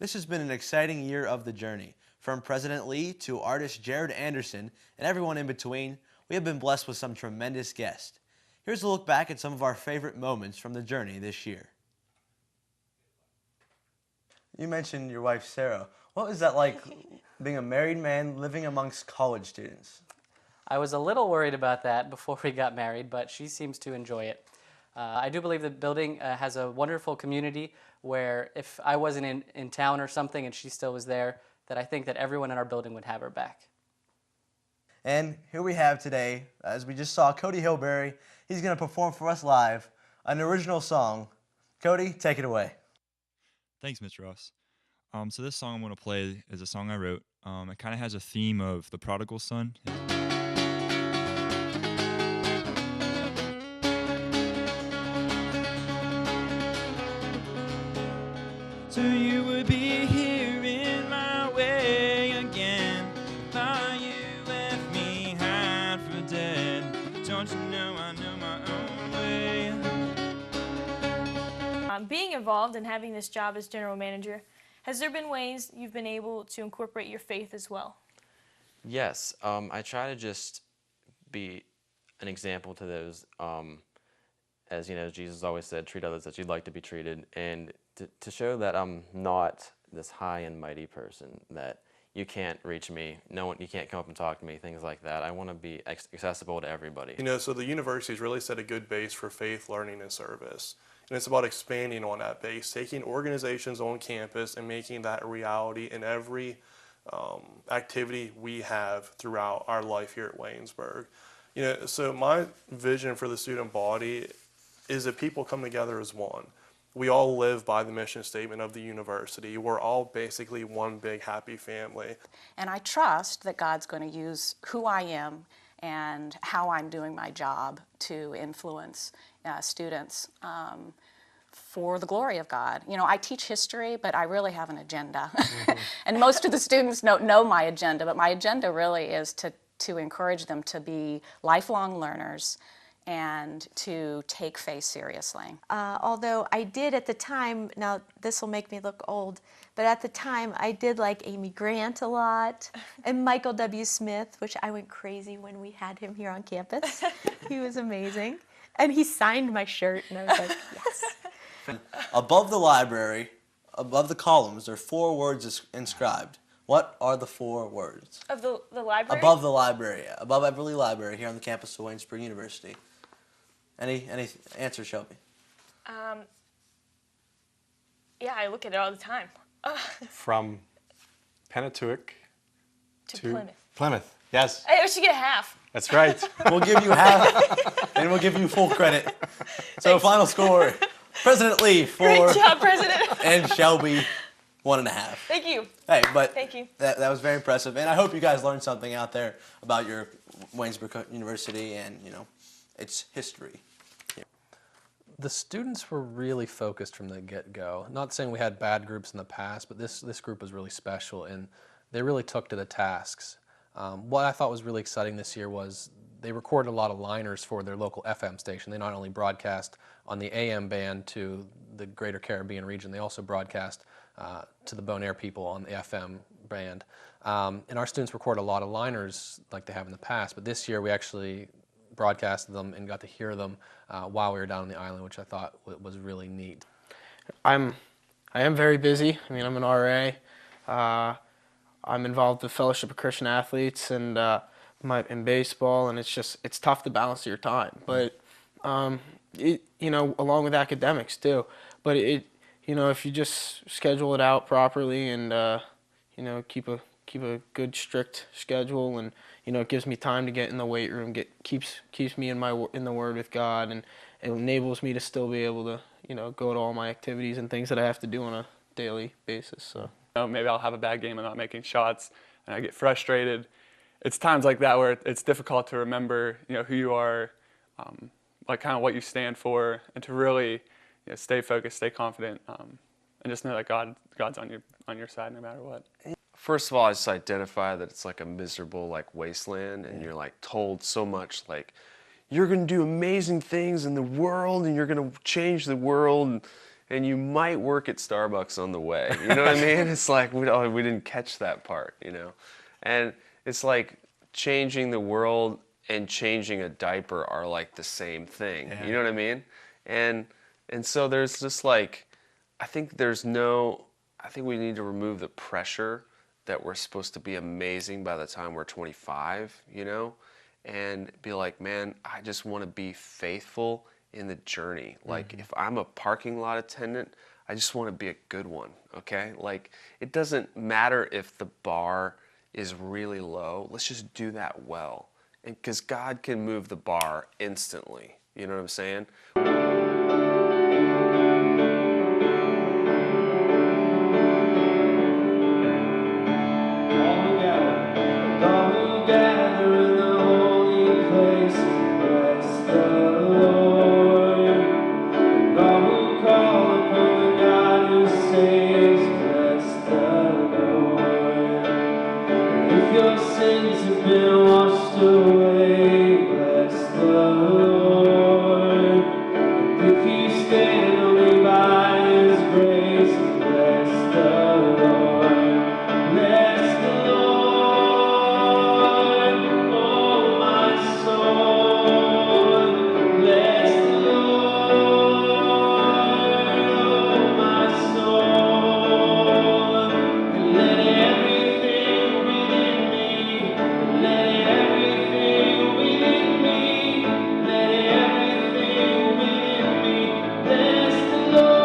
This has been an exciting year of the journey. From President Lee to artist Jared Anderson and everyone in between, we have been blessed with some tremendous guests. Here's a look back at some of our favorite moments from the journey this year. You mentioned your wife, Sarah. What was that like being a married man living amongst college students? I was a little worried about that before we got married, but she seems to enjoy it. I do believe the building has a wonderful community where if I wasn't in town or something and she still was there, that I think that everyone in our building would have her back. And here we have today, as we just saw, Cody Hillberry. He's going to perform for us live an original song. Cody, take it away. Thanks, Mitch Ross. So this song I'm going to play is a song I wrote. It kind of has a theme of the prodigal son. So you would be here in my way again. Thought you left me high for dead. Don't you know I know my own way? Being involved and having this job as general manager, has there been ways you've been able to incorporate your faith as well? Yes, I try to just be an example to those, as you know, Jesus always said, treat others as you'd like to be treated, and to show that I'm not this high and mighty person, that you can't reach me, you can't come up and talk to me, things like that. I want to be accessible to everybody. You know, so the university's really set a good base for faith, learning, and service. And it's about expanding on that base, taking organizations on campus and making that a reality in every activity we have throughout our life here at Waynesburg. You know, so my vision for the student body is that people come together as one. We all live by the mission statement of the university. We're all basically one big happy family. And I trust that God's going to use who I am and how I'm doing my job to influence students for the glory of God. You know, I teach history, but I really have an agenda. And most of the students don't know my agenda, but my agenda really is to encourage them to be lifelong learners and to take faith seriously. Although I did at the time, now this will make me look old, but at the time I did like Amy Grant a lot and Michael W. Smith, which I went crazy when we had him here on campus. He was amazing. And he signed my shirt and I was like, yes. Above the library, above the columns, there are 4 words inscribed. What are the 4 words? Of the library? Above the library, above Everly Library here on the campus of Waynesburg University. Any answers, Shelby? Yeah, I look at it all the time. From Penatuik To Plymouth. Plymouth, yes. I should get a half. That's right. We'll give you half, and we'll give you full credit. So final score, President Lee 4. Great job, President. And Shelby 1.5. Thank you. Hey, but Thank you. That was very impressive, and I hope you guys learned something out there about your Waynesburg University and, you know, its history. The students were really focused from the get-go. Not saying we had bad groups in the past, but this group was really special, and they really took to the tasks. What I thought was really exciting this year was they recorded a lot of liners for their local FM station. They not only broadcast on the AM band to the greater Caribbean region, they also broadcast to the Bonaire people on the FM band. And our students recorded a lot of liners like they have in the past, but this year we actually broadcasted them and got to hear them while we were down on the island, which I thought was really neat. I am very busy. I mean, I'm an RA. I'm involved with Fellowship of Christian Athletes and in baseball, and it's tough to balance your time. But you know, along with academics too. But you know, if you just schedule it out properly and you know, keep a good strict schedule, and you know, it gives me time to get in the weight room, keeps me in the Word with God, and it enables me to still be able to, you know, go to all my activities and things that I have to do on a daily basis. So maybe I'll have a bad game and not making shots, and I get frustrated. It's times like that where it's difficult to remember, you know, who you are, like kind of what you stand for, and to really, you know, stay focused, stay confident, and just know that God's on your side no matter what. First of all, I just identify that it's like a miserable like wasteland, and you're like told so much like you're going to do amazing things in the world and you're going to change the world, and you might work at Starbucks on the way. You know what I mean? It's like we didn't catch that part, you know? And it's like changing the world and changing a diaper are like the same thing. Yeah. You know what I mean? And so there's just like, I think we need to remove the pressure that we're supposed to be amazing by the time we're 25, you know? And be like, man, I just want to be faithful in the journey. Like, if I'm a parking lot attendant, I just want to be a good one, okay? Like, it doesn't matter if the bar is really low. Let's just do that well. And because God can move the bar instantly. You know what I'm saying? Your sins have been washed away, bless the Lord. If you stand only by His grace, bless the Lord. Bless the Lord, oh my soul. Bless the Lord, oh my soul. And let everything within me, let everything within me, let everything within me bless the Lord.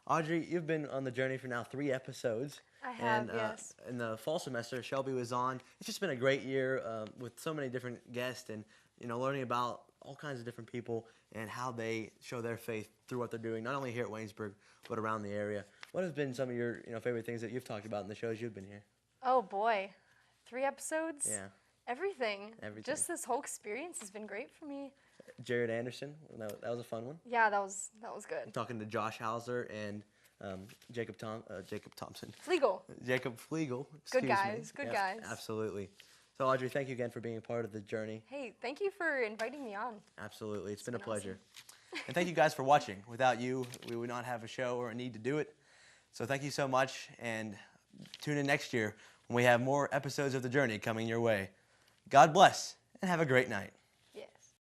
Audrey, you've been on the journey for now 3 episodes. I have, and, yes. In the fall semester, Shelby was on. It's just been a great year with so many different guests and, you know, learning about all kinds of different people and how they show their faith through what they're doing, not only here at Waynesburg, but around the area. What have been some of your favorite things that you've talked about in the shows you've been here? Oh boy, 3 episodes? Yeah. Everything. Everything. Just this whole experience has been great for me. Jared Anderson, that was a fun one. Yeah, that was good. Talking to Josh Hauser and Jacob Thompson. Flegel. Jacob Flegel. Good excuse me. guys, good Yes, guys. Absolutely. So Audrey, thank you again for being a part of the journey. Hey, thank you for inviting me on. Absolutely. It's been a pleasure. And thank you guys for watching. Without you, we would not have a show or a need to do it. So thank you so much, and tune in next year when we have more episodes of The Journey coming your way. God bless, and have a great night.